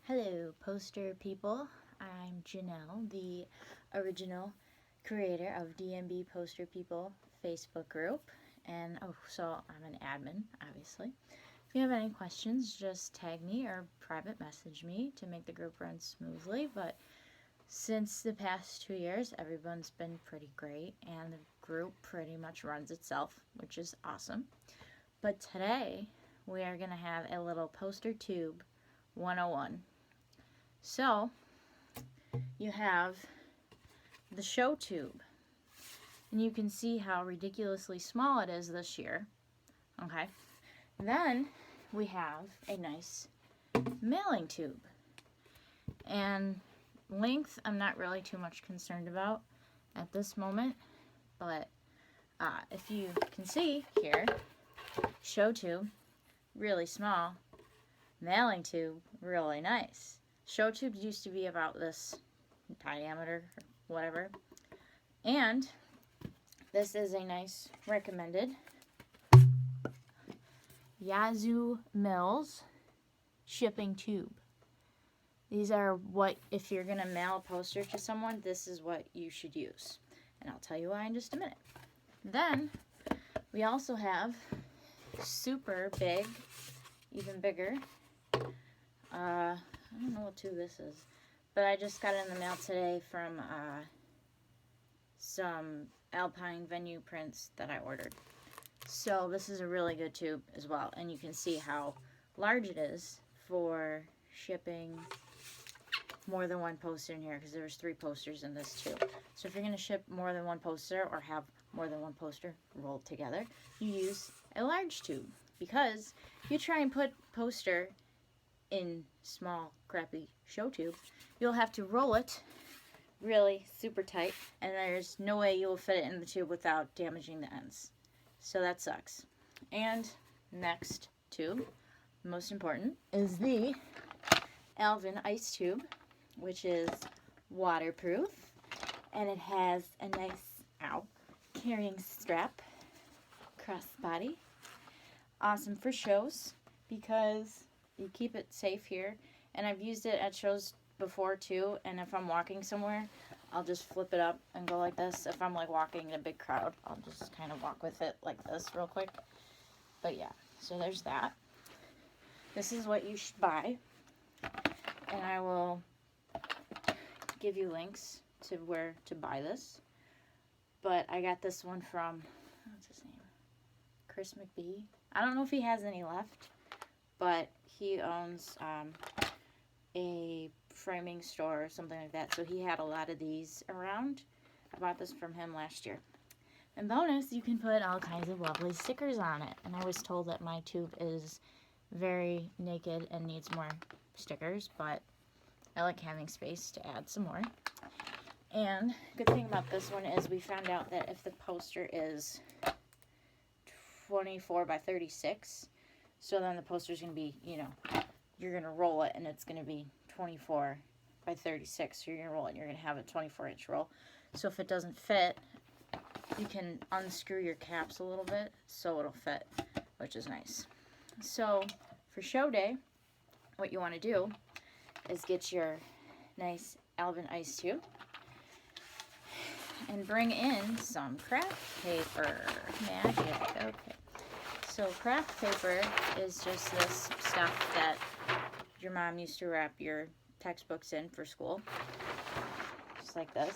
Hello, poster people. I'm Janelle, the original creator of DMB Poster People Facebook group. And so I'm an admin, obviously. If you have any questions, just tag me or private message me to make the group run smoothly. But since the past 2 years, everyone's been pretty great, and the group pretty much runs itself, which is awesome. But today, we are going to have a little poster tube 101. So, you have the show tube, and you can see how ridiculously small it is this year. Okay, then we have a nice mailing tube, and length I'm not really too much concerned about at this moment, but if you can see here, show tube, really small, mailing tube, really nice. Show tubes used to be about this diameter, or whatever. And this is a nice recommended Yazoo Mills shipping tube. These are what, if you're going to mail a poster to someone, this is what you should use. And I'll tell you why in just a minute. Then we also have super big, even bigger, I don't know what tube this is, but I just got it in the mail today from some Alpine venue prints that I ordered. So this is a really good tube as well, and you can see how large it is for shipping more than one poster in here, because there's 3 posters in this tube. So if you're going to ship more than one poster or have more than one poster rolled together, you use a large tube, because if you try and put poster in small crappy show tube, you'll have to roll it really super tight, and there's no way you'll fit it in the tube without damaging the ends. So that sucks. And next tube, most important, is the Alvin Ice tube, which is waterproof, and it has a nice carrying strap, crossbody. Awesome for shows because you keep it safe here, and I've used it at shows before too, and if I'm walking somewhere, I'll just flip it up and go like this. If I'm like walking in a big crowd, I'll just kind of walk with it like this real quick. But yeah, so there's that. This is what you should buy, and I will give you links to where to buy this. But I got this one from, what's his name? Chris McBee. I don't know if he has any left, but he owns a framing store or something like that, so he had a lot of these around. I bought this from him last year. And bonus, you can put all kinds of lovely stickers on it. And I was told that my tube is very naked and needs more stickers, but I like having space to add some more. And good thing about this one is we found out that if the poster is 24 by 36, so then the poster's going to be, you're going to roll it and it's going to be 24 by 36. So you're going to roll it and you're going to have a 24-inch roll. So if it doesn't fit, you can unscrew your caps a little bit so it'll fit, which is nice. So for show day, what you want to do is get your nice Alvin Ice tube and bring in some craft paper. Magic. Okay. So craft paper is just this stuff that your mom used to wrap your textbooks in for school. Just like this.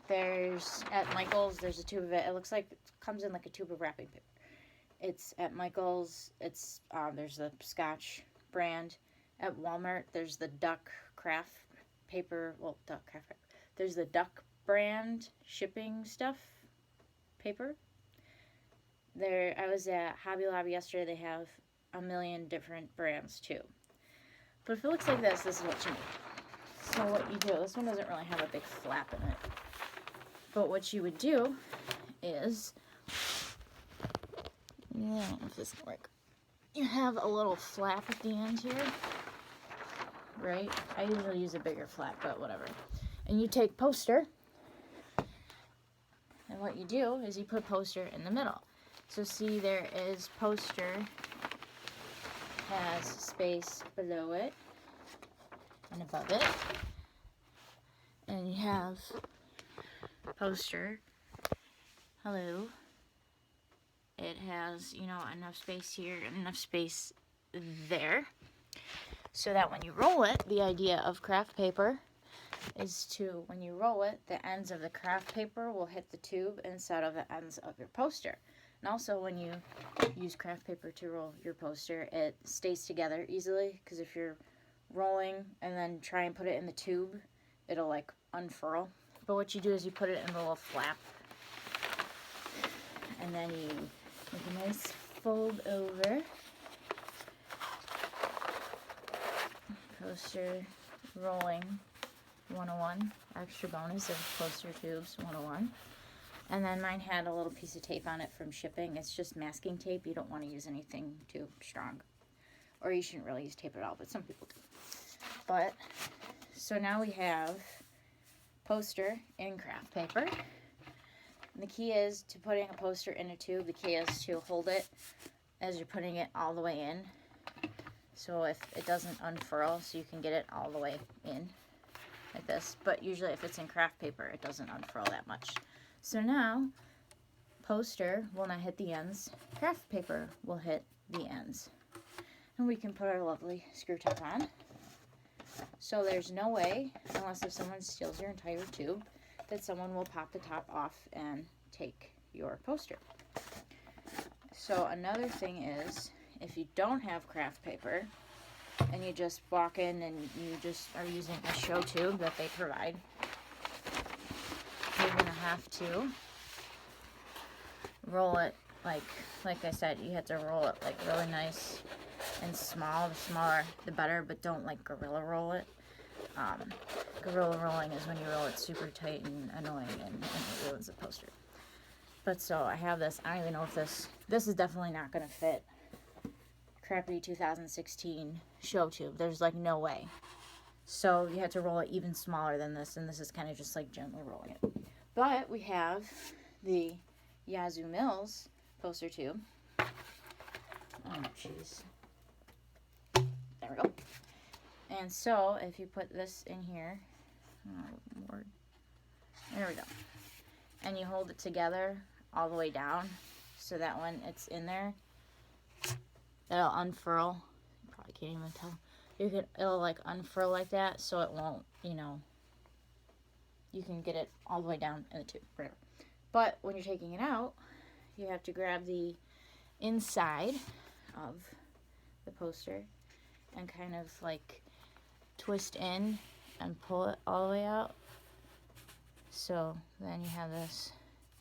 There's, at Michael's, there's a tube of it. It looks like it comes in like a tube of wrapping paper. It's at Michael's. It's there's the Scotch brand. At Walmart, there's the Duck Craft paper. Well, Duck Craft paper. There's the Duck brand shipping stuff paper. There, I was at Hobby Lobby yesterday. They have a million different brands too. But if it looks like this is what you need. So what you do, this one doesn't really have a big flap in it. But what you would do is, I don't know if this will work. You have a little flap at the end here, right? I usually use a bigger flap, but whatever. And you take poster, and what you do is you put poster in the middle. So see, there is poster, has space below it, and above it. And you have poster. Hello. It has, you know, enough space here and enough space there. So that when you roll it, the idea of craft paper is to, when you roll it, the ends of the craft paper will hit the tube instead of the ends of your poster. And also when you use craft paper to roll your poster, it stays together easily, because if you're rolling and then try and put it in the tube, it'll like unfurl. But what you do is you put it in a little flap, and then you make a nice fold over. Poster rolling 101, extra bonus of poster tubes 101. And then mine had a little piece of tape on it from shipping. It's just masking tape. You don't want to use anything too strong. Or you shouldn't really use tape at all, but some people do. But, so now we have poster in craft paper. And the key is to putting a poster in a tube. The key is to hold it as you're putting it all the way in. So if it doesn't unfurl, so you can get it all the way in like this. But usually if it's in craft paper, it doesn't unfurl that much. So now, poster will not hit the ends. Craft paper will hit the ends. And we can put our lovely screw top on. So there's no way, unless if someone steals your entire tube, that someone will pop the top off and take your poster. So another thing is, if you don't have craft paper and you just walk in and you just are using a show tube that they provide, you're gonna have to roll it like I said, you have to roll it like really nice and small. The smaller the better, but don't like gorilla roll it. Gorilla rolling is when you roll it super tight and annoying, and it ruins the poster. But so I have this. I don't even know if this is definitely not gonna fit crappy 2016 show tube. There's like no way. So you have to roll it even smaller than this, and this is kind of just like gently rolling it. But we have the Yazoo Mills poster tube. Oh jeez. There we go. And so if you put this in here, oh Lord, there we go. And you hold it together all the way down, so that when it's in there, it'll unfurl. You probably can't even tell. It'll like unfurl like that, so it won't, you know, you can get it all the way down in the tube, whatever. But when you're taking it out, you have to grab the inside of the poster and kind of like twist in and pull it all the way out. So then you have this,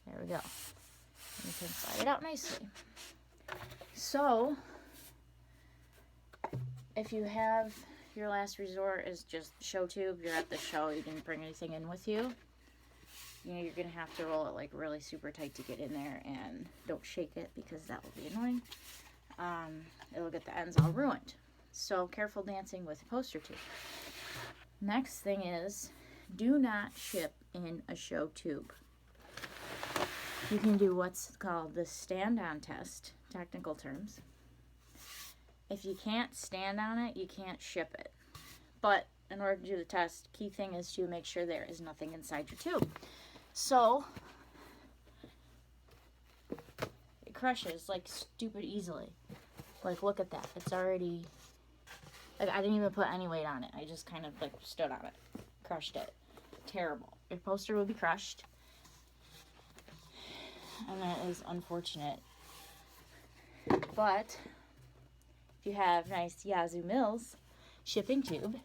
there we go. And you can slide it out nicely. So if you have your last resort is just show tube, you're at the show, you didn't bring anything in with you, you know, you're gonna have to roll it like really super tight to get in there, and don't shake it because that will be annoying. It'll get the ends all ruined. So careful dancing with a poster tube. Next thing is, do not ship in a show tube. You can do what's called the stand-on test, technical terms. If you can't stand on it, you can't ship it. But in order to do the test, key thing is to make sure there is nothing inside your tube. So it crushes like stupid easily. Like, look at that. It's already, like, I didn't even put any weight on it. I just kind of like stood on it, crushed it. Terrible. Your poster will be crushed, and that is unfortunate. But if you have nice Yazoo Mills shipping tube,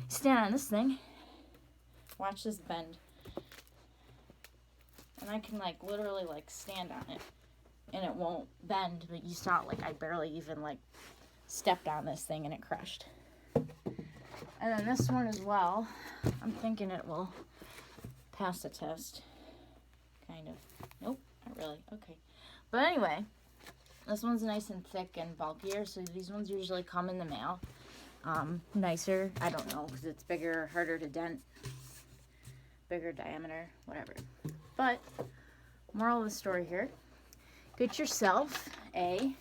stand on this thing, watch this bend, and I can like literally like stand on it and it won't bend, but you saw like I barely even like stepped on this thing and it crushed. And then this one as well, I'm thinking it will pass the test, kind of. Nope, not really. Okay, but anyway, this one's nice and thick and bulkier, so these ones usually come in the mail. Nicer, I don't know, because it's bigger, harder to dent, bigger diameter, whatever. But moral of the story here, get yourself a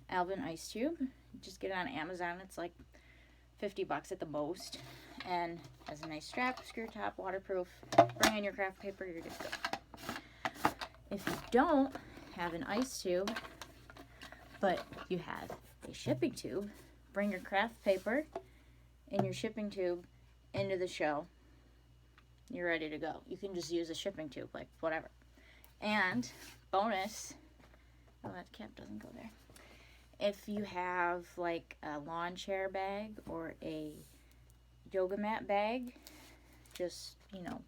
Alvin Ice tube. Just get it on Amazon. It's like $50 at the most, and has a nice strap, screw top, waterproof. Bring in your craft paper, you're good to go. If you don't have an ice tube, but you have a shipping tube, bring your craft paper and your shipping tube into the show. You're ready to go. You can just use a shipping tube, like whatever. And bonus, oh, that cap doesn't go there. If you have like a lawn chair bag or a yoga mat bag, just, you know,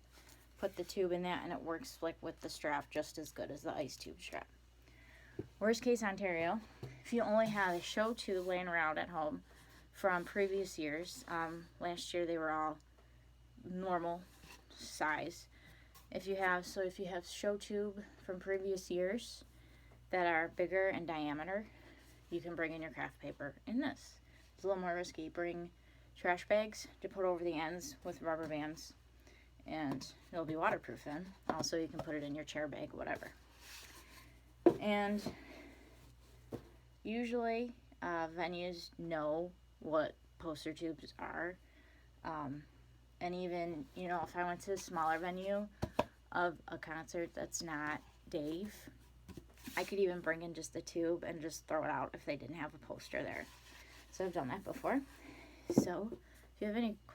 put the tube in that and it works like with the strap just as good as the ice tube strap. Worst case Ontario, if you only have a show tube laying around at home from previous years, last year they were all normal size. If you have show tube from previous years that are bigger in diameter, you can bring in your craft paper in this. It's a little more risky. Bring trash bags to put over the ends with rubber bands, and it'll be waterproof then. Also, you can put it in your chair bag, whatever. And usually venues know what poster tubes are. And even, you know, if I went to a smaller venue of a concert that's not Dave, I could even bring in just the tube and just throw it out if they didn't have a poster there. So I've done that before. So if you have any questions,